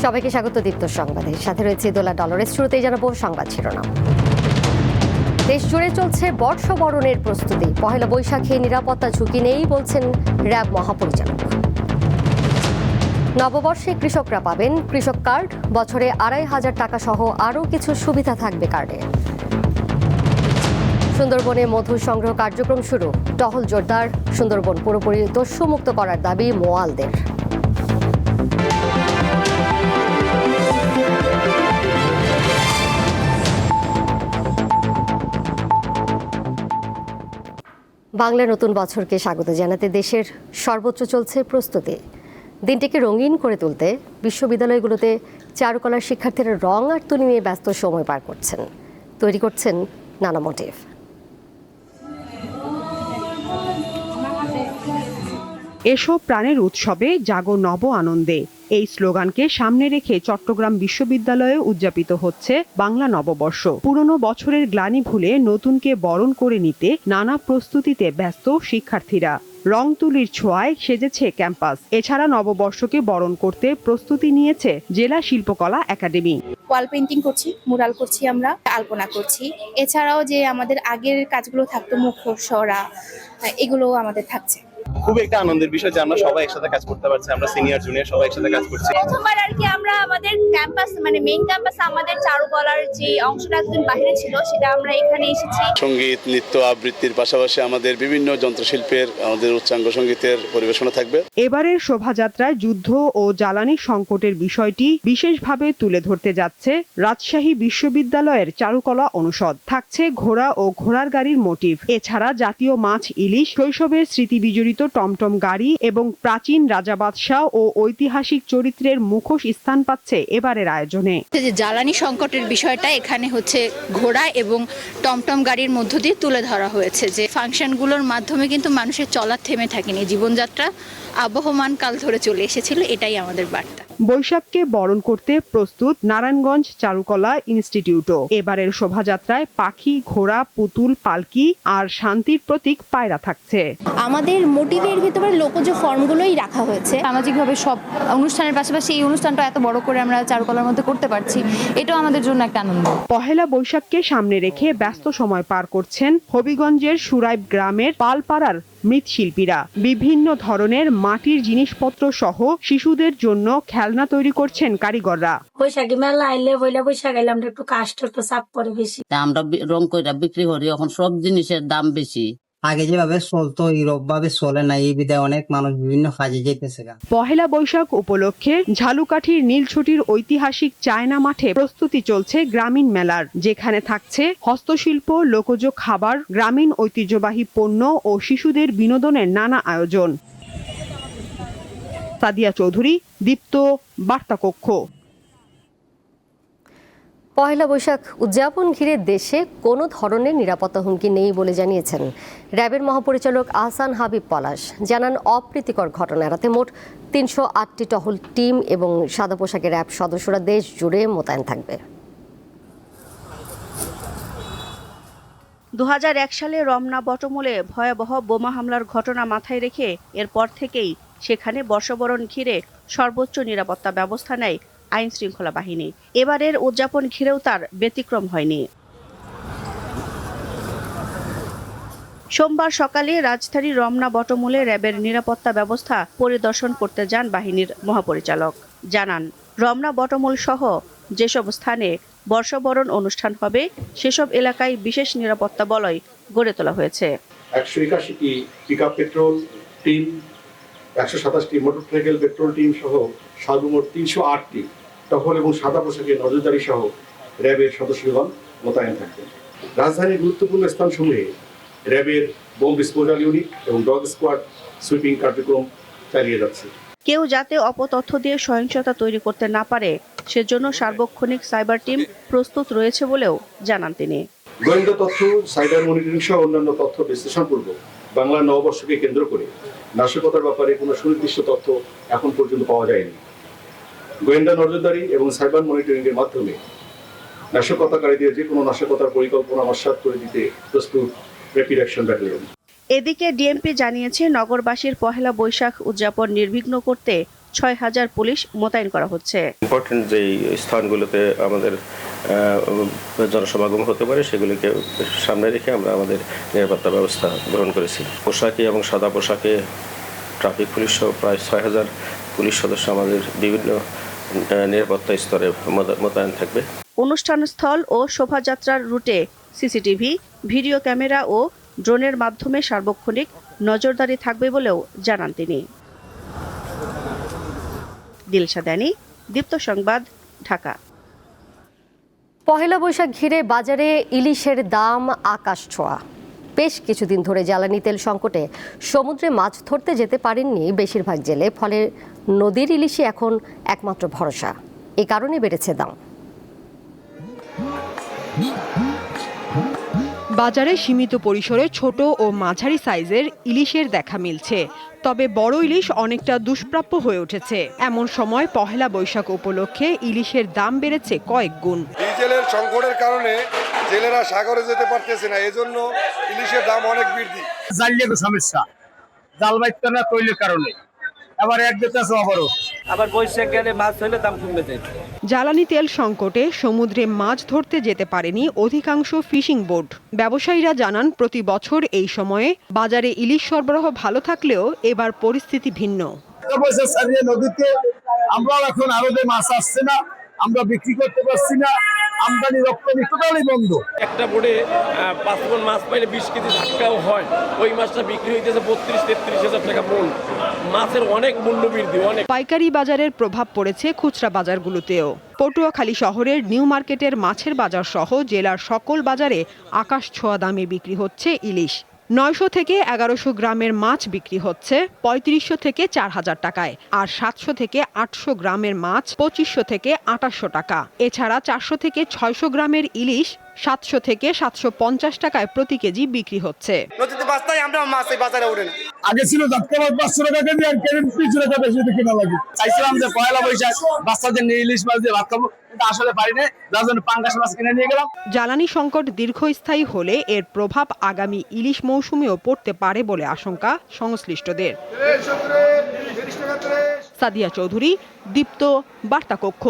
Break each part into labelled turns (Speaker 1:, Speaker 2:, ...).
Speaker 1: সবাইকে স্বাগত দীপ্ত সংবাদে। সাথে রয়েছে দোলা ডলারের। শুরুতেই জানাবো সংবাদ শিরোনাম। দেশ জুড়ে চলছে বর্ষবরণের প্রস্তুতি। পহেলা বৈশাখে নিরাপত্তা ঝুঁকি নেই বলছেন র্যাব মহাপরিচালক। নববর্ষে কৃষকরা পাবেন কৃষক কার্ড। বছরে ২৫০০ টাকা সহ আরও কিছু সুবিধা থাকবে কার্ডে। সুন্দরবনে মধু সংগ্রহ কার্যক্রম শুরু। টহল জোরদার। সুন্দরবন পুরোপুরি দস্যুমুক্ত করার দাবি মোয়ালদের। বাংলা নতুন বছরকে স্বাগত জানাতে দেশের সর্বত্র চলছে প্রস্তুতি। দিনটিকে রঙিন করে তুলতে বিশ্ববিদ্যালয়গুলোতে চারুকলার শিক্ষার্থীরা রং আর তুলি নিয়ে ব্যস্ত সময় পার করছেন, তৈরি করছেন নানা মোটিভ।
Speaker 2: এসো প্রাণের উৎসবে, জাগো নব আনন্দে, এই স্লোগানকে সামনে রেখে চট্টগ্রাম বিশ্ববিদ্যালয়ে উদযাপিত হচ্ছে বাংলা নববর্ষ। পুরনো বছরের গ্লানি ভুলে নতুনকে বরণ করে নিতে নানা প্রস্তুতিতে ব্যস্ত শিক্ষার্থীরা। রং তুলির ছোঁয়ায় সেজেছে ক্যাম্পাস। এছাড়া নববর্ষকে বরণ করতে প্রস্তুতি নিয়েছে জেলা শিল্পকলা একাডেমি।
Speaker 3: ওয়াল পেইন্টিং করছি, মুরাল করছি, আমরা আলপনা করছি। এছাড়াও যে আমাদের আগের কাজগুলো থাকতো, মুখোশ, সরা, এগুলো আমাদের থাকছে।
Speaker 4: খুব একটা আনন্দের বিষয় যে আমরা সবাই একসাথে কাজ করতে পারছি। আমরা সিনিয়র জুনিয়র সবাই একসাথে কাজ করছি।
Speaker 3: প্রথমবার আর কি আমরা আমাদের ক্যাম্পাস মানে মেইন ক্যাম্পাসে আমাদের চারুকলার যে অংশটা একদিন বাইরে ছিল সেটা আমরা এখানে এসেছি।
Speaker 5: সঙ্গীত, নৃত্য, আবৃত্তির পাশাপাশি আমাদের বিভিন্ন যন্ত্রশিল্পের, আমাদের উচ্চাঙ্গ সঙ্গীতের পরিবেশনা থাকবে।
Speaker 2: এবারের শোভাযাত্রায় যুদ্ধ ও জ্বালানি সংকটের বিষয়টি বিশেষভাবে তুলে ধরতে যাচ্ছে রাজশাহী বিশ্ববিদ্যালয়ের চারুকলা অনুষদ। থাকছে ঘোড়া ও ঘোড়ার গাড়ির মোটিভ। এছাড়া জাতীয় মাছ ইলিশ, শৈশবের স্মৃতি বিজড়িত টমটম গাড়ি এবং প্রাচীন রাজা বাদশাহ ও ঐতিহাসিক চরিত্রের মুখোশ স্থান পাচ্ছে এবারের আয়োজনে।
Speaker 6: যে জ্বালানি সংকটের বিষয়টা এখানে হচ্ছে ঘোড়া এবং টমটম গাড়ির মধ্য দিয়ে তুলে ধরা হয়েছে, যে ফাংশনগুলোর মাধ্যমে কিন্তু মানুষের চলার থেমে থাকেনি, জীবনযাত্রা আবহমান কাল ধরে চলে এসেছিল। এটাই আমাদের বার্তা।
Speaker 2: বৈশাখকে বরণ করতে প্রস্তুত নারায়ণগঞ্জ চারুকলা ইনস্টিটিউটও। এবারের শোভাযাত্রায় পাখি, ঘোড়া, পুতুল, পালকি আর শান্তির প্রতীক পায়রা থাকছে।
Speaker 3: আমাদের মোটিভের ভিতরে লোকজ ফর্মগুলোই রাখা হয়েছে।
Speaker 7: সামাজিকভাবে সব অনুষ্ঠানের পাশাপাশি এই অনুষ্ঠানটা এত বড় করে আমরা চারুকলার মধ্যে করতে পারছি, এটাও আমাদের জন্য একটা আনন্দ।
Speaker 2: পহেলা বৈশাখকে সামনে রেখে ব্যস্ত সময় পার করছেন হবিগঞ্জের সুরাইব গ্রামের পালপাড়ার মৃৎশিল্পীরা। বিভিন্ন ধরনের মাটির জিনিসপত্র সহ শিশুদের জন্য খেলনা তৈরি করছেন কারিগররা।
Speaker 8: বৈশাখী মেলা আইলে পয়লা বৈশাখ আইলে আমরা একটু কাষ্ট একটু চাপ পরে বেশি।
Speaker 9: আমরা রং কইরা বিক্রি করি, এখন সব জিনিসের দাম বেশি।
Speaker 10: আগে যেভাবে চলতো ইউরোপ ভাবে চলে না, এই বিধায় অনেক মানুষ বিভিন্ন কাজে যেতেছে।
Speaker 2: পহেলা বৈশাখ উপলক্ষে ঝালুকাঠির নীলছটির ঐতিহাসিক চায়না মাঠে প্রস্তুতি চলছে গ্রামীণ মেলার, যেখানে থাকছে হস্তশিল্প, লোকজ খাবার, গ্রামীণ ঐতিহ্যবাহী পণ্য ও শিশুদের বিনোদনের নানা আয়োজন। সাদিয়া চৌধুরী, দীপ্ত, বার্তা কক্ষ।
Speaker 1: পহেলা বৈশাখ উদযাপন ঘিরে দেশে কোনো ধরনের নিরাপত্তা হুমকি নেই বলে জানিয়েছেন র্যাবের মহাপরিচালক আহসান হাবিব পলাশ। জানান, অপ্রীতিকর ঘটনা এড়াতে মোট ৩০৮টি টহল টিম এবং সাদা পোশাকের র্যাব সদস্যরা দেশ জুড়ে মোতায়েন থাকবে।
Speaker 11: ২০০১ সালে রমনা বটমূলে ভয়াবহ বোমা হামলার ঘটনা মাথায় রেখে এরপর থেকেই সেখানে বর্ষবরণ ঘিরে সর্বোচ্চ নিরাপত্তা ব্যবস্থা নেয় আইন শৃঙ্খলা বাহিনী। এবারের উদযাপন ঘিরেও তার ব্যতিক্রম হয়নি। সোমবার সকালে রাজধানীর রমনা বটমূলে র্যাবের নিরাপত্তা ব্যবস্থা পরিদর্শন করতে যান বাহিনীর মহাপরিচালক। জানান, রমনা বটমূল সহ যেসব স্থানে বর্ষবরণ অনুষ্ঠান হবে সেসব এলাকায় বিশেষ নিরাপত্তা বলয় গড়ে তোলা হয়েছে।
Speaker 12: ১৮১টি পিকআপ পেট্রোল টিম, ১২৭টি মোটরসাইকেল পেট্রোল টিম সহ সর্বমোট ৩০৮টি টহল এবং সাদা পোশাকে নজরদারি সহ র্যাবের সদস্যগণ মোতায়েন থাকবেন। রাজধানীর গুরুত্বপূর্ণ স্থানসমূহে র্যাবের বোম ডিসপোজাল ইউনিট এবং ডগ স্কোয়াড সুইপিং কার্যক্রম চালিয়ে যাচ্ছে।
Speaker 11: কেউ যাতে অপতথ্য দিয়ে সহিংসতা তৈরি করতে না পারে সেজন্য সার্বক্ষণিক সাইবার টিম প্রস্তুত রয়েছে বলেও জানান তিনি।
Speaker 12: গোয়েন্দা তথ্য, সাইবার মনিটরিং সহ অন্যান্য তথ্য বিশ্লেষণপূর্বক বাংলা নববর্ষকে কেন্দ্র করে নাশকতার ব্যাপারে কোনো সুনির্দিষ্ট তথ্য এখন পর্যন্ত পাওয়া যায়নি। গোয়েন্দা নজরদারি এবং সাইবার মনিটরিং এর মাধ্যমে নাশকতাকারীদের যে কোনো নাশকতার পরিকল্পনা নস্যাৎ করে দিতে প্রস্তুত র্যাপিড অ্যাকশন ব্যাটালিয়ন।
Speaker 11: এদিকে ডিএমপি জানিয়েছে, নগরবাসীর পহেলা বৈশাখ উদযাপন নির্বিঘ্ন করতে 6,000 পুলিশ মোতায়েন করা হচ্ছে।
Speaker 13: ইম্পর্টেন্ট যে স্থানগুলোতে আমাদের জনসমাগম হতে পারে সেগুলিকে সামনে রেখে আমরা আমাদের নিরাপত্তা ব্যবস্থা গ্রহণ করেছি। পোশাকে এবং সাদা পোশাকে ট্রাফিক পুলিশ সহ প্রায় 6,000 পুলিশ সদস্য আমাদের বিভিন্ন নিরাপত্তা স্তরে মোতায়েন থাকবে।
Speaker 11: অনুষ্ঠানস্থল ও শোভাযাত্রার রুটে সিসিটিভি, ভিডিও ক্যামেরা ও ড্রোনের মাধ্যমে সার্বক্ষণিক নজরদারি থাকবে বলেও জানান তিনি। দিলশা দানি, দীপ্ত সংবাদ, ঢাকা।
Speaker 1: পহেলা বৈশাখ ঘিরে বাজারে ইলিশের দাম আকাশ ছোঁয়া। বেশ কিছুদিন ধরে জ্বালানি তেল সংকটে সমুদ্রে মাছ ধরতে যেতে পারেননি বেশিরভাগ জেলে, ফলে নদীর ইলিশই এখন একমাত্র ভরসা। এ কারণে বেড়েছে দাম।
Speaker 2: বাজারে সীমিত পরিসরে ছোট ও মাঝারি সাইজের ইলিশের দেখা মিলছে, তবে বড় ইলিশ অনেকটা দুষ্প্রাপ্য হয়ে উঠেছে। এমন সময় পহেলা বৈশাখ উপলক্ষে ইলিশের দাম বেড়েছে কয়েক গুণ।
Speaker 14: ডিজেলের সংকটের কারণে জেলেরা সাগরে যেতে পারতেছে না, এজন্য ইলিশের দাম অনেক বৃদ্ধি।
Speaker 15: জালিয়াত সমস্যা, জাল বাইতে না তৈলের কারণে আবার এক যেতে আছে আবার বৈশাখ গেলে মাছ হইলে দাম কমবে যায়।
Speaker 2: জ্বালানি তেল সংকটে সমুদ্রে মাছ ধরতে যেতে পারেনি অধিকাংশ ফিশিং বোট। ব্যবসায়ীরা জানান, প্রতি বছর এই সময়ে বাজারে ইলিশ সরবরাহ ভালো থাকলেও এবার পরিস্থিতি ভিন্ন।
Speaker 15: নদীতে আমরা এখন আরবে মাছ আসছে না, আমরা বিক্রি করতে পারছি না, আমদানি রপ্তানি টোটালি বন্ধ।
Speaker 16: একটা বোর্ডে 5 মণ মাছ পাইলে 20 কেজি ধাক্কাও হয়, ওই মাছটা বিক্রি হইতেছে 32-33 হাজার টাকা মণ। মাছের অনেক মূল্য বৃদ্ধি।
Speaker 2: পাইকারি বাজারের প্রভাব পড়েছে খুচরা বাজারগুলোতেও। পটুয়াখালী শহরের নিউ মার্কেটের মাছের বাজার সহ জেলার সকল বাজারে আকাশ ছোঁয়া দামে বিক্রি হচ্ছে ইলিশ। 900 থেকে 1100 গ্রামের মাছ বিক্রি হচ্ছে 3500 থেকে 4000 টাকায়, আর 700 থেকে 800 গ্রামের মাছ 2500 থেকে 2800 টাকা। এছাড়া 400 থেকে 600 গ্রামের ইলিশ 700 থেকে 750 টাকায় প্রতি কেজি বিক্রি হচ্ছে।
Speaker 14: নদীতে বাস্তায় আমরা মাছ এই বাজারে ওঠে না।
Speaker 15: আগে ছিল 500 টাকা কেজি, আর কেজি 300 টাকা বেশি কিনা লাগে। চাইছিলাম যে পয়লা বৈশাখ বাচ্চাদের নিয়ে ইলিশ মাছ দিয়ে ভাত খাবো, কিন্তু আসলে পারি না, যার জন্য পাঙ্গাস মাছ কিনে নিয়ে গেলাম।
Speaker 2: জ্বালানি সংকট দীর্ঘস্থায়ী হলে এর প্রভাব আগামী ইলিশ মৌসুমেও পড়তে পারে বলে আশঙ্কা সংশ্লিষ্টদের। সাদিয়া চৌধুরী, দীপ্ত, বার্তা কক্ষ।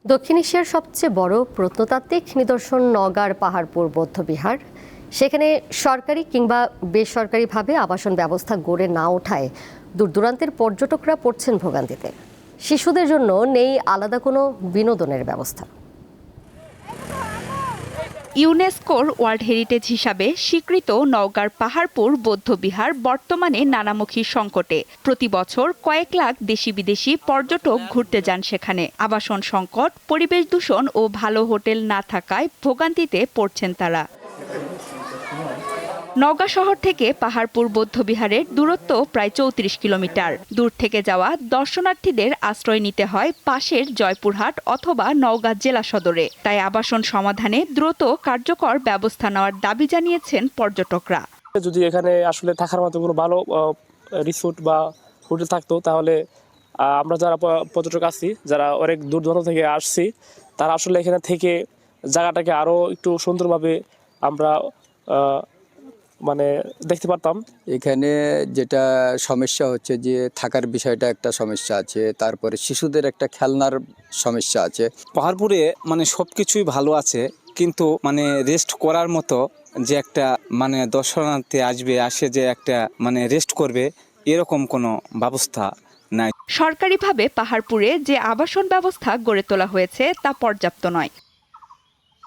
Speaker 1: দক্ষিণ এশিয়ার সবচেয়ে বড় প্রত্নতাত্ত্বিক নিদর্শন নওগাঁর পাহাড়পুর বৌদ্ধবিহার। সেখানে সরকারি কিংবা বেসরকারিভাবে আবাসন ব্যবস্থা গড়ে না ওঠায় দূর দূরান্তের পর্যটকরা পড়ছেন ভোগান্তিতে। শিশুদের জন্য নেই আলাদা কোনো বিনোদনের ব্যবস্থা।
Speaker 17: ইউনেস্কোর ওয়ার্ল্ড হেরিটেজ হিসাবে স্বীকৃত নওগাঁর পাহাড়পুর বৌদ্ধবিহার বর্তমানে নানামুখী সংকটে। প্রতি বছর কয়েক লাখ দেশি বিদেশি পর্যটক ঘুরতে যান সেখানে। আবাসন সংকট, পরিবেশ দূষণ ও ভালো হোটেল না থাকায় ভোগান্তিতে পড়ছেন তারা। নওগাঁ শহর থেকে পাহাড়পুর বৌদ্ধবিহারের দূরত্ব প্রায় 34 কিলোমিটার। দূর থেকে যাওয়া দর্শনার্থীদের আশ্রয় নিতে হয় পাশের জয়পুরহাট অথবা নওগাঁ জেলা সদরে। তাই আবাসন সমাধানে দ্রুত কার্যকর ব্যবস্থা নেওয়ার দাবি জানিয়েছেন পর্যটকরা।
Speaker 16: যদি এখানে আসলে থাকার মতো কোনো ভালো রিসোর্ট বা হোটেল থাকতো, তাহলে আমরা যারা পর্যটক আছি, যারা অনেক দূর দূরান্ত থেকে আসছি, তারা আসলে এখানে থেকে জায়গাটাকে আরো একটু সুন্দরভাবে আমরা দেখতে পারতাম।
Speaker 18: এখানে যেটা সমস্যা হচ্ছে যে থাকার বিষয়টা একটা সমস্যা আছে, তারপরে শিশুদের একটা খেলনার সমস্যা আছে।
Speaker 19: পাহাড়পুরে সবকিছুই ভালো আছে, কিন্তু রেস্ট করার মতো যে একটা দর্শনার্থী আসে যে একটা রেস্ট করবে, এরকম কোনো ব্যবস্থা নাই।
Speaker 17: সরকারিভাবে পাহাড়পুরে যে আবাসন ব্যবস্থা গড়ে তোলা হয়েছে তা পর্যাপ্ত নয়।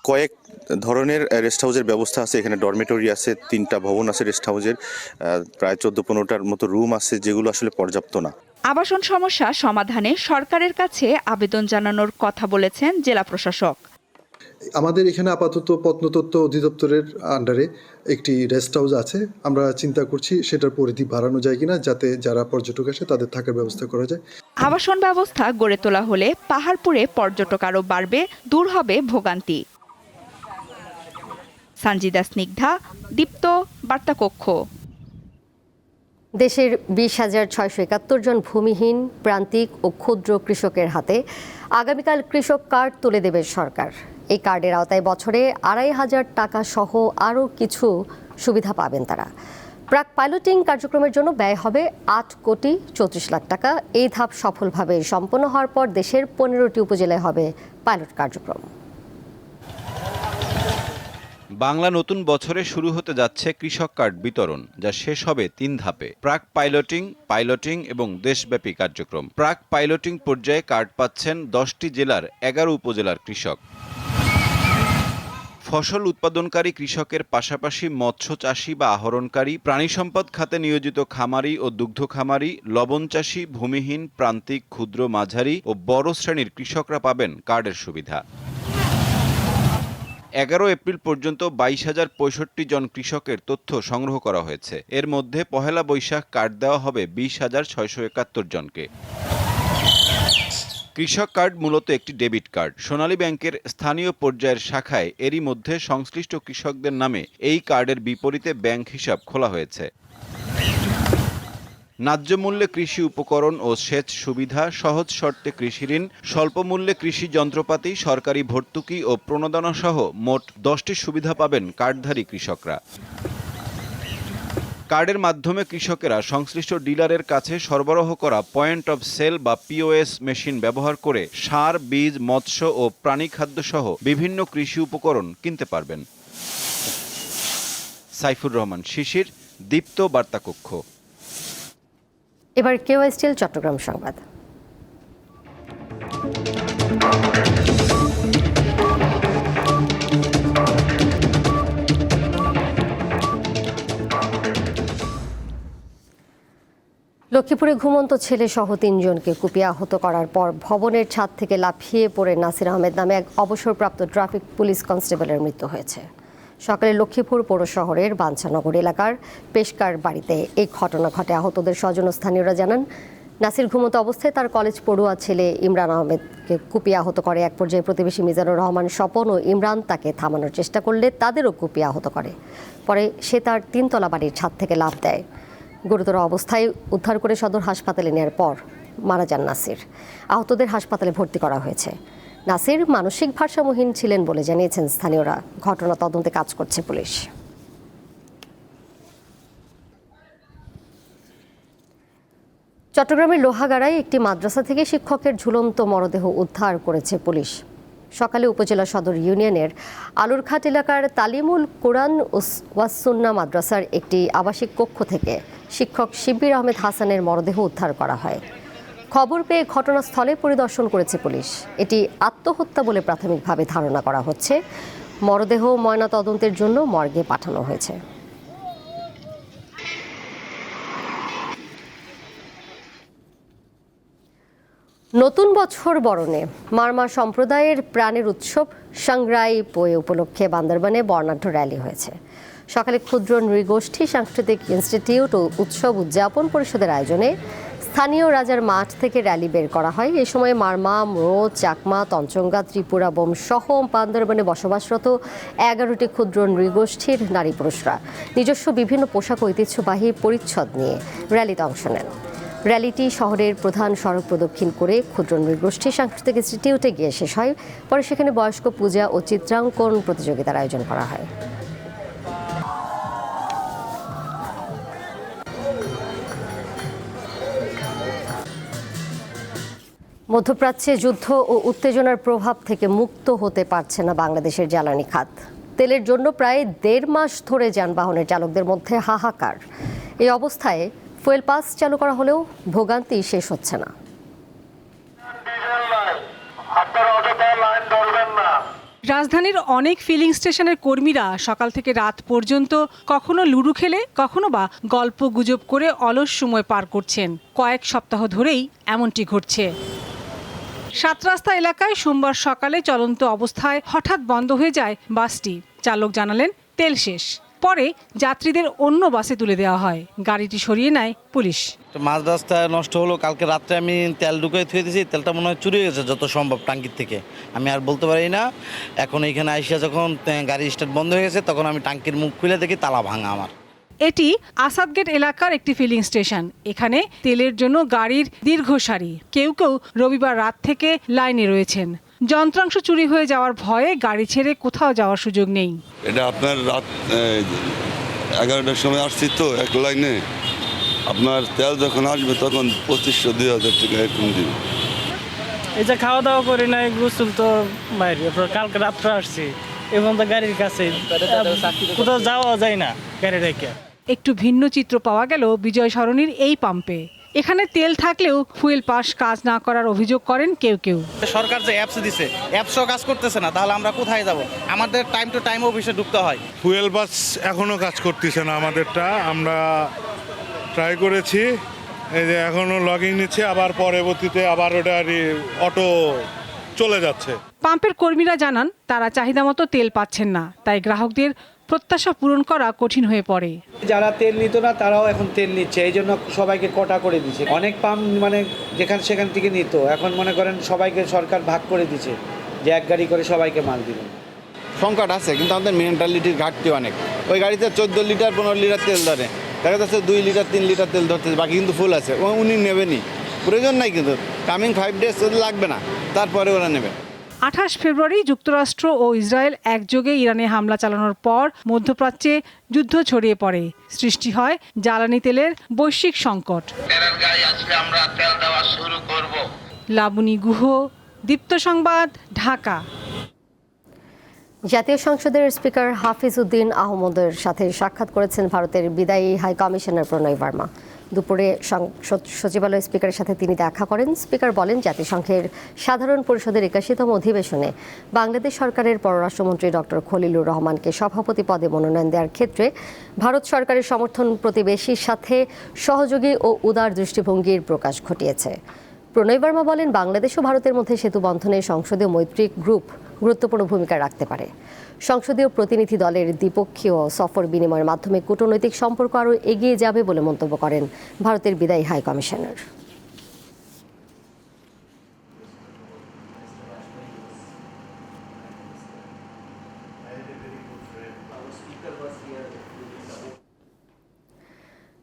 Speaker 20: কয়েক ধরনের রেস্ট হাউসের ব্যবস্থা আছে। এখানে ডরমেটরি আছে, 3টা ভবন আছে রেস্ট হাউসের, প্রায় 14-15টার মতো রুম আছে, যেগুলো আসলে পর্যাপ্ত না।
Speaker 17: আবাসন সমস্যা সমাধানে সরকারের কাছে আবেদন জানানোর কথা বলেছেন জেলা প্রশাসক।
Speaker 21: আমাদের এখানে আপাতত প্রত্নতত্ত্ব অধিদপ্তরের আন্ডারে একটি রেস্ট হাউস আছে। আমরা চিন্তা করছি সেটার পরিধি বাড়ানো যায় কিনা, যাতে যারা পর্যটক আসে তাদের থাকার ব্যবস্থা করা যায়।
Speaker 17: আবাসন ব্যবস্থা গড়ে তোলা হলে পাহাড়পুরে পর্যটক আরও বাড়বে, দূর হবে ভোগান্তি। সঞ্জিদা স্নিগ্ধা, দীপ্ত, বার্তা কক্ষ।
Speaker 1: দেশের 20,671 জন ভূমিহীন প্রান্তিক ও ক্ষুদ্র কৃষকের হাতে আগামীকাল কৃষক কার্ড তুলে দেবে সরকার। এই কার্ডের আওতায় বছরে 2,500 টাকা সহ আরও কিছু সুবিধা পাবেন তারা। প্রাক পাইলটিং কার্যক্রমের জন্য ব্যয় হবে ৮,৩৪,০০,০০০ টাকা। এই ধাপ সফলভাবে সম্পন্ন হওয়ার পর দেশের ১৫টি উপজেলায় হবে পাইলট কার্যক্রম।
Speaker 4: বাংলা নতুন বছরে শুরু হতে যাচ্ছে কৃষক কার্ড বিতরণ, যা শেষ হবে ৩ ধাপে: প্রাক পাইলটিং এবং দেশব্যাপী কার্যক্রম। প্রাক পাইলটিং পর্যায়ে কার্ড পাচ্ছেন 10টি জেলার 11 উপজেলার কৃষক। ফসল উৎপাদনকারী কৃষকের পাশাপাশি মৎস্য চাষী বা আহরণকারী, প্রাণী সম্পদ খাতে নিয়োজিত খামারি ও দুগ্ধ খামারি, লবণ চাষী, ভূমিহীন, প্রান্তিক, ক্ষুদ্র, মাঝারি ও বড় শ্রেণীর কৃষকরা পাবেন কার্ডের সুবিধা। 11 এপ্রিল পর্যন্ত 22,065 জন কৃষকের তথ্য সংগ্রহ করা হয়েছে। এর মধ্যে পহেলা বৈশাখ কার্ড দেওয়া হবে 20,671 জনকে। কৃষক কার্ড মূলত একটি ডেবিট কার্ড। সোনালী ব্যাংকের স্থানীয় পর্যায়ের শাখায় এরই মধ্যে সংশ্লিষ্ট কৃষকদের নামে এই কার্ডের বিপরীতে ব্যাংক হিসাব খোলা হয়েছে। ন্যায্য মূল্যে কৃষি উপকরণ ও সেচ সুবিধা, সহজ শর্তে কৃষি ঋণ, স্বল্প মূল্যে কৃষি যন্ত্রপাতি, সরকারি ভর্তুকি ও প্রণোদনা সহ মোট 10টি সুবিধা পাবেন কার্ডধারী কৃষকরা। কার্ডের মাধ্যমে কৃষকেরা সংশ্লিষ্ট ডিলারের কাছে সরবরাহ করা পয়েন্ট অফ সেল বা POS মেশিন ব্যবহার করে সার, বীজ, মৎস্য ও প্রাণী খাদ্য সহ বিভিন্ন কৃষি উপকরণ কিনতে পারবেন। সাইফুর রহমান শিশির, দীপ্ত বার্তা কক্ষ।
Speaker 1: এবার কেওয়াইস্টিল চট্টগ্রাম সংবাদ। লক্ষ্মীপুরে ঘুমন্ত ছেলে সহ 3 জনকে কুপিয়ে আহত করার পর ভবনের ছাদ থেকে লাফিয়ে পড়ে নাসির আহমেদ নামে এক অবসরপ্রাপ্ত ট্রাফিক পুলিশ কনস্টেবলের মৃত্যু হয়েছে। সকালে লক্ষ্মীপুর পৌর শহরের বাঞ্ছানগর এলাকার পেশকার বাড়িতে এই ঘটনা ঘটে। আহতদের স্বজন ও স্থানীয়রা জানান, নাসির ঘুমন্ত অবস্থায় তার কলেজ পড়ুয়া ছেলে ইমরান আহমেদকে কুপিয়ে আহত করে। এক পর্যায়ে প্রতিবেশী মিজানুর রহমান স্বপন ও ইমরান তাকে থামানোর চেষ্টা করলে তাদেরও কুপিয়ে আহত করে। পরে সে তার 3তলা বাড়ির ছাদ থেকে লাফ দেয়। গুরুতর অবস্থায় উদ্ধার করে সদর হাসপাতালে নেওয়ার পর মারা যান নাসির। আহতদের হাসপাতালে ভর্তি করা হয়েছে। নাসির মানসিক ভারসাম্যহীন ছিলেন বলে জানিয়েছেন স্থানীয়রা। ঘটনা তদন্তে কাজ করছে পুলিশ। চট্টগ্রামের লোহাগাড়ায় একটি মাদ্রাসা থেকে শিক্ষকের ঝুলন্ত মরদেহ উদ্ধার করেছে পুলিশ। সকালে উপজেলা সদর ইউনিয়নের আলুরঘাট এলাকার তালিমুল কোরআন ওয়াসসুন্নাহ মাদ্রাসার একটি আবাসিক কক্ষ থেকে শিক্ষক শিব্বির আহমেদ হাসানের মরদেহ উদ্ধার করা হয়। খবর পেয়ে ঘটনাস্থলে পরিদর্শন করেছে পুলিশ। এটি আত্মহত্যা বলে প্রাথমিকভাবে ধারণা করা হচ্ছে। মরদেহ ময়নাতদন্তের জন্য মর্গে পাঠানো হয়েছে। নতুন বছর বরণে মারমা সম্প্রদায়ের প্রাণের উৎসব সাংগ্রাই পোয়ে উপলক্ষে বান্দরবানে বর্ণাঢ্য র্যালি হয়েছে। সকালে ক্ষুদ্র নৃগোষ্ঠী সাংস্কৃতিক ইনস্টিটিউট ও উৎসব উদযাপন পরিষদের আয়োজনে স্থানীয় রাজার মাঠ থেকে র্যালি বের করা হয়। এই সময় মারমা, মোড়ো, চাকমা, তঞ্চঙ্গা, ত্রিপুরা বোম সহ বান্দরবানে বসবাসরত 11টি ক্ষুদ্র নৃগোষ্ঠীর নারী পুরুষরা নিজস্ব বিভিন্ন পোশাক ঐতিহ্যবাহী পরিচ্ছদ নিয়ে র্যালিতে অংশ নেন। র্যালিটি শহরের প্রধান সড়ক প্রদক্ষিণ করে ক্ষুদ্র নৃগোষ্ঠী সাংস্কৃতিক ইনস্টিটিউটে গিয়ে শেষ হয়। পরে সেখানে বয়স্ক পূজা ও চিত্রাঙ্কন প্রতিযোগিতার আয়োজন করা হয়। মধ্যপ্রাচ্যে যুদ্ধ ও উত্তেজনার প্রভাব থেকে মুক্ত হতে পারছে না বাংলাদেশের জ্বালানি খাত। তেলের জন্য প্রায় 1.5 মাস ধরে যানবাহনের চালকদের মধ্যে হাহাকার। এই অবস্থায় ফুয়েল পাস চালু করা হলেও ভোগান্তি শেষ হচ্ছে না।
Speaker 22: রাজধানীর অনেক ফিলিং স্টেশনের কর্মীরা সকাল থেকে রাত পর্যন্ত কখনো লুডো খেলে, কখনো বা গল্প গুজব করে অলস সময় পার করছেন। কয়েক সপ্তাহ ধরেই এমনটি ঘটছে। 7 রাস্তা এলাকায় সোমবার সকালে চলন্ত অবস্থায় হঠাৎ বন্ধ হয়ে যায় বাসটি। চালক জানালেন তেল শেষ। পরে যাত্রীদের অন্য বাসে তুলে দেওয়া হয়। গাড়িটি সরিয়ে নেয় পুলিশ।
Speaker 23: মাঝ রাস্তায় নষ্ট হলো। কালকে রাত্রে আমি তেল ঢুকিয়ে থুয়ে দিয়েছি, তেলটা মনে হয় চুরি গেছে যত সম্ভব টাঙ্কির থেকে। আমি আর বলতে পারি না। এখন এইখানে আইসা যখন গাড়ি স্টার্ট বন্ধ হয়ে গেছে তখন আমি টাঙ্কির মুখ খুলে দেখি তালা ভাঙা আমার।
Speaker 22: এটি আসাদগেট এলাকার একটি ফিলিং স্টেশন। এখানে তেলের জন্য গাড়ির দীর্ঘ সারি। কেউ কেউ রবিবার রাত থেকে লাইনে রয়েছেন। যন্ত্রাংশ চুরি হয়ে যাওয়ার ভয়ে গাড়ি ছেড়ে কোথাও যাওয়ার সুযোগ নেই।
Speaker 24: এটা আপনার রাত
Speaker 3: 11টার সময় আসছি তো এক লাইনে, আপনার তেল যখন আসবে তখন 2500-2000 টাকা এরকম দিবে।
Speaker 5: এই যে খাওয়া দাওয়া করি নাই, গোসল তো বাইরে, কালকে রাত্রে আসছি এবং তো গাড়ির কাছে কোথাও যাওয়া যায় না গাড়ি রেখে।
Speaker 22: একটু ভিন্ন চিত্র পাওয়া গেল বিজয় সরণির এই পাম্পে। এখানে তেল থাকলেও ফুয়েল পাস কাজ না করার অভিযোগ করেন কেউ কেউ।
Speaker 6: সরকার যে অ্যাপস দিছে, অ্যাপসও কাজ করতেছে না, তাহলে আমরা কোথায় যাব? আমাদের টাইম টু টাইম অফিসে ঢুকতে হয়।
Speaker 24: ফুয়েল পাস এখনো কাজ করতেছে না আমাদেরটা, আমরা ট্রাই করেছি, এই যে এখনো লগইন নিচ্ছে, আবার পরবর্তীতে আবার ওটা অটো চলে যাচ্ছে।
Speaker 22: পাম্পের কর্মীরা জানান তারা চাহিদা মতো তেল পাচ্ছেন না, তাই গ্রাহকদের প্রত্যাশা পূরণ করা কঠিন হয়ে পড়ে।
Speaker 25: যারা তেল নিত না তারাও এখন তেল নিচ্ছে, এই জন্য সবাইকে কোটা করে দিচ্ছে। অনেক পাম্প মানে যেখান সেখান থেকে নিত, এখন মনে করেন সবাইকে সরকার ভাগ করে দিচ্ছে যে এক গাড়ি করে সবাইকে মাল দিবে।
Speaker 6: সংকট আছে, কিন্তু আমাদের মেন্টালিটির ঘাটতি অনেক। ওই গাড়িতে 14 লিটার 15 লিটার তেল ধরে, দেখা যাচ্ছে 2 লিটার 3 লিটার তেল ধরতে, বাকি কিন্তু ফুল আছে, উনি নেবেনি, প্রয়োজন নাই, কিন্তু কামিং 5 ডেজ লাগবে না, তারপরে ওরা নেবে।
Speaker 22: 28 ফেব্রুয়ারি যুক্তরাষ্ট্র ও ইসরায়েল একযোগে ইরানে হামলা চালানোর পর মধ্যপ্রাচ্যে যুদ্ধ ছড়িয়ে পড়ে, সৃষ্টি হয় জ্বালানি তেলের বৈশ্বিক সংকট। লাবণী গুহ, দীপ্ত সংবাদ, ঢাকা।
Speaker 1: জাতীয় সংসদের স্পিকার হাফিজ উদ্দিন আহমদের সাথে সাক্ষাৎ করেছেন ভারতের বিদায়ী হাই কমিশনার প্রণয় ভার্মা। দুপুরে সংসদ সচিবালয় স্পিকারের সাথে তিনি দেখা করেন। স্পিকার বলেন, জাতিসংঘের সাধারণ পরিষদের 81তম অধিবেশনে বাংলাদেশ সরকারের পররাষ্ট্রমন্ত্রী ডক্টর খলিলুর রহমানকে সভাপতি পদে মনোনয়ন দেওয়ার ক্ষেত্রে ভারত সরকারের সমর্থন প্রতিবেশীর সাথে সহযোগী ও উদার দৃষ্টিভঙ্গির প্রকাশ ঘটিয়েছে। প্রণয় ভার্মা বলেন, বাংলাদেশ ও ভারতের মধ্যে সেতু বন্ধনে সংসদীয় মৈত্রী গ্রুপ গুরুত্বপূর্ণ ভূমিকা রাখতে পারে। সংসদীয় প্রতিনিধি দলের দ্বিপক্ষীয় সফর বিনিময়ের মাধ্যমে কূটনৈতিক সম্পর্ক আরও এগিয়ে যাবে বলে মন্তব্য করেন ভারতের বিদায়ী হাই কমিশনার।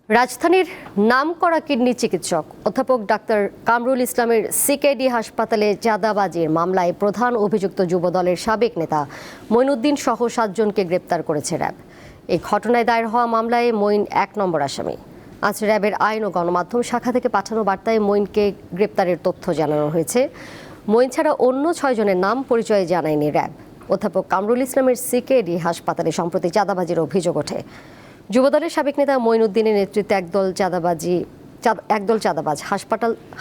Speaker 1: রাজধানীর নামকরা কিডনি চিকিৎসক অধ্যাপক ডাক্তার কামরুল ইসলামের সিকেডি হাসপাতালে চাঁদাবাজির মামলায় প্রধান অভিযুক্ত যুবদলের সাবেক নেতা মঈনুদ্দিন সহ 7 জনকে গ্রেপ্তার করেছে র্যাব। এই ঘটনায় দায়ের হওয়া মামলায় মঈন 1 নম্বর আসামি। আজ র্যাবের আইন ও গণমাধ্যম শাখা থেকে পাঠানো বার্তায় মঈনকে গ্রেপ্তারের তথ্য জানানো হয়েছে। মঈন ছাড়া অন্য 6 জনের নাম পরিচয় জানায়নি র্যাব। অধ্যাপক কামরুল ইসলামের সিকেডি হাসপাতালে সম্প্রতি চাঁদাবাজির অভিযোগ ওঠে। যুবদলের সাবেক নেতা মঈনুদ্দিনের নেতৃত্বে একদল চাঁদাবাজ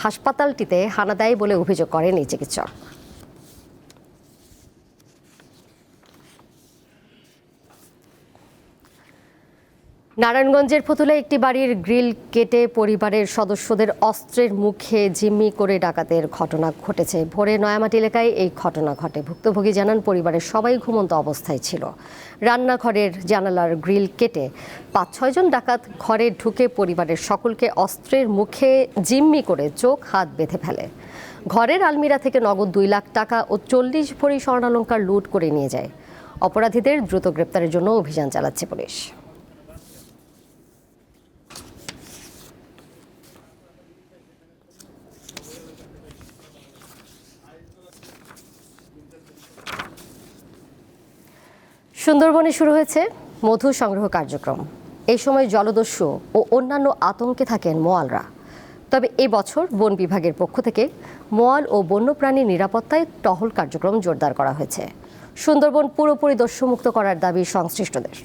Speaker 1: হাসপাতালটিতে হানা দেয় বলে অভিযোগ করেন এই চিকিৎসক। নারায়ণগঞ্জের ফতুল্লায় একটি বাড়ির গ্রিল কেটে পরিবারের সদস্যদের অস্ত্রের মুখে জিম্মি করে ডাকাতের ঘটনা ঘটেছে। ভোরে নয়ামাটি এলাকায় এই ঘটনা ঘটে। ভুক্তভোগী জানান, পরিবারের সবাই ঘুমন্ত অবস্থায় ছিল। রান্নাঘরের জানালার গ্রিল কেটে 5-6 জন ডাকাত ঘরে ঢুকে পরিবারের সকলকে অস্ত্রের মুখে জিম্মি করে চোখ হাত বেঁধে ফেলে। ঘরের আলমিরা থেকে নগদ 2 লাখ টাকা ও 40 ভরি স্বর্ণালংকার লুট করে নিয়ে যায়। অপরাধীদের দ্রুত গ্রেপ্তারের জন্য অভিযান চালাচ্ছে পুলিশ। সুন্দরবনে শুরু হয়েছে মধু সংগ্রহ কার্যক্রম। এই সময় জলদস্যু ও অন্যান্য আতঙ্কে থাকেন মোয়ালরা। তবে এই বছর বন বিভাগের পক্ষ থেকে মোয়াল ও বন্যপ্রাণীর নিরাপত্তায় টহল কার্যক্রম জোরদার করা হয়েছে। সুন্দরবন পুরোপুরি দস্যুমুক্ত করার দাবি সংশ্লিষ্টদের।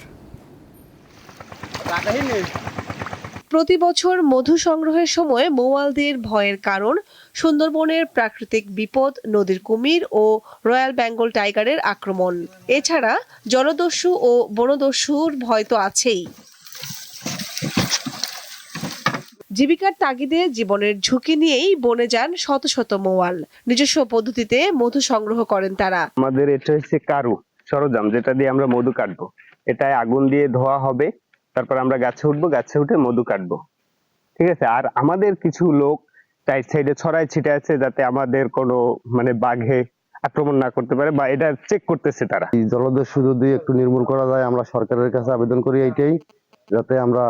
Speaker 26: প্রতি বছর মধু সংগ্রহের সময় মৌয়ালদের ভয়ের কারণ সুন্দরবনের প্রাকৃতিক বিপদ, নদীর কুমির ও রয়্যাল বেঙ্গল টাইগারের আক্রমণ। এছাড়া জলদস্যু ও বনদস্যুর ভয় তো আছেই। জীবিকার তাগিদে জীবনের ঝুঁকি নিয়েই বনে যান শত শত মৌয়াল। নিজস্ব পদ্ধতিতে মধু সংগ্রহ করেন তারা।
Speaker 27: আমাদের এটা হচ্ছে কারু সরঞ্জাম, যেটা দিয়ে আমরা মধু কাটবো। এটায় আগুন দিয়ে ধোয়া হবে, তারপর আমরা গাছে উঠবো, গাছে উঠে মধু কাটবো। ঠিক আছে। আর আমাদের কিছু লোক সাইডে ছড়াই ছিটে আছে, যাতে আমাদের কোনো বাঘে আক্রমণ না করতে পারে, বা এটা চেক করতেছে তারা।
Speaker 28: জলদস্যু যদি একটু নির্মূল করা যায়, আমরা সরকারের কাছে আবেদন করি এইটাই, যাতে আমরা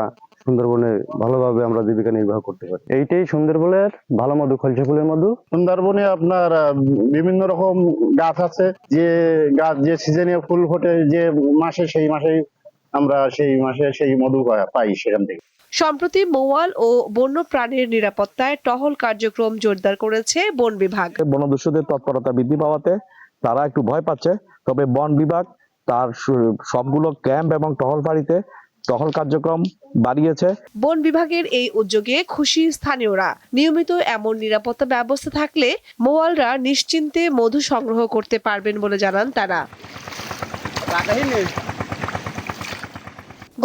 Speaker 28: সুন্দরবনে ভালোভাবে আমরা জীবিকা নির্বাহ করতে পারি। এইটাই সুন্দরবনের ভালো মধু, খলসা ফুলের মধু।
Speaker 29: সুন্দরবনে আপনার বিভিন্ন রকম গাছ আছে, যে গাছ যে সিজনে ফুল ফোটে যে মাসে, সেই মাসেই আমরা সেই মাসে সেই মধু পাই সেখান থেকে।
Speaker 26: সম্প্রতি মৌয়াল ও বন্য প্রাণীর নিরাপত্তায় টহল কার্যক্রম জোরদার করেছে বন বিভাগ।
Speaker 7: বনদস্যুদের তৎপরতা বৃদ্ধি পাওয়াতে তারা একটু ভয় পাচ্ছে, তবে বন বিভাগ তার সবগুলো ক্যাম্প এবং টহল ফাঁড়িতে টহল কার্যক্রম বাড়িয়েছে।
Speaker 26: বন বিভাগের এই উদ্যোগে খুশি স্থানীয়রা। নিয়মিত এমন নিরাপত্তা ব্যবস্থা থাকলে মৌয়ালরা নিশ্চিন্তে মধু সংগ্রহ করতে পারবেন বলে জানান তারা।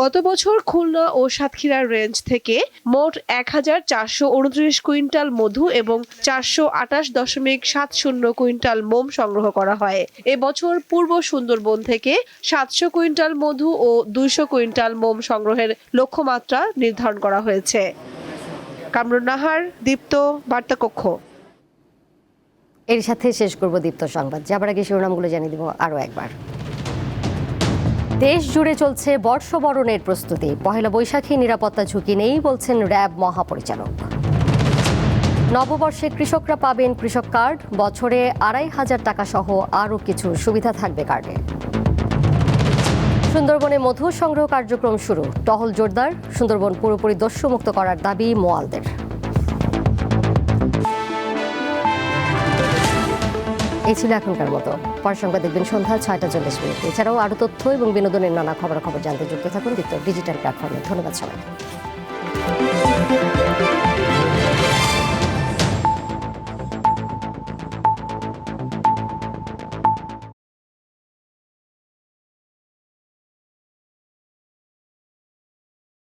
Speaker 26: গত বছর খুলনা ও সাতক্ষীরার রেঞ্জ থেকে মোট ১,৪২৯ কুইন্টাল মধু এবং ৪২৮.৭০ কুইন্টাল মোম সংগ্রহ করা হয়। এবছর পূর্ব সুন্দরবন থেকে ৭০০ কুইন্টাল মধু ও ২০০ কুইন্টাল মোম সংগ্রহের লক্ষ্যমাত্রা নির্ধারণ করা হয়েছে। কামরুন নাহার, দীপ্ত, বার্তাকক্ষ।
Speaker 1: এর সাথে শেষ করব দীপ্ত সংবাদ। যাবার আগে শিরোনামগুলো জানিয়ে দিব আরও একবার। দেশ জুড়ে চলছে বর্ষবরণের প্রস্তুতি। পহেলা বৈশাখী নিরাপত্তা ঝুঁকি নেই বলছেন র্যাব মহাপরিচালক। নববর্ষে কৃষকরা পাবেন কৃষক কার্ড, বছরে ২৫০০ টাকা সহ আরও কিছু সুবিধা থাকবে কার্ডে। সুন্দরবনে মধু সংগ্রহ কার্যক্রম শুরু, টহল জোরদার। সুন্দরবন পুরোপুরি দস্যুমুক্ত করার দাবি মোয়ালদের। এই ছিল এখনকার মতো। পরের সংবাদ দেখবেন সন্ধ্যা ৬টা ৪০ মিনিট। এছাড়াও আরও তথ্য এবং বিনোদনের নানা খবরাখবর জানতে যুক্ত থাকুন দীপ্ত ডিজিটাল প্ল্যাটফর্মে। ধন্যবাদ সবাইকে।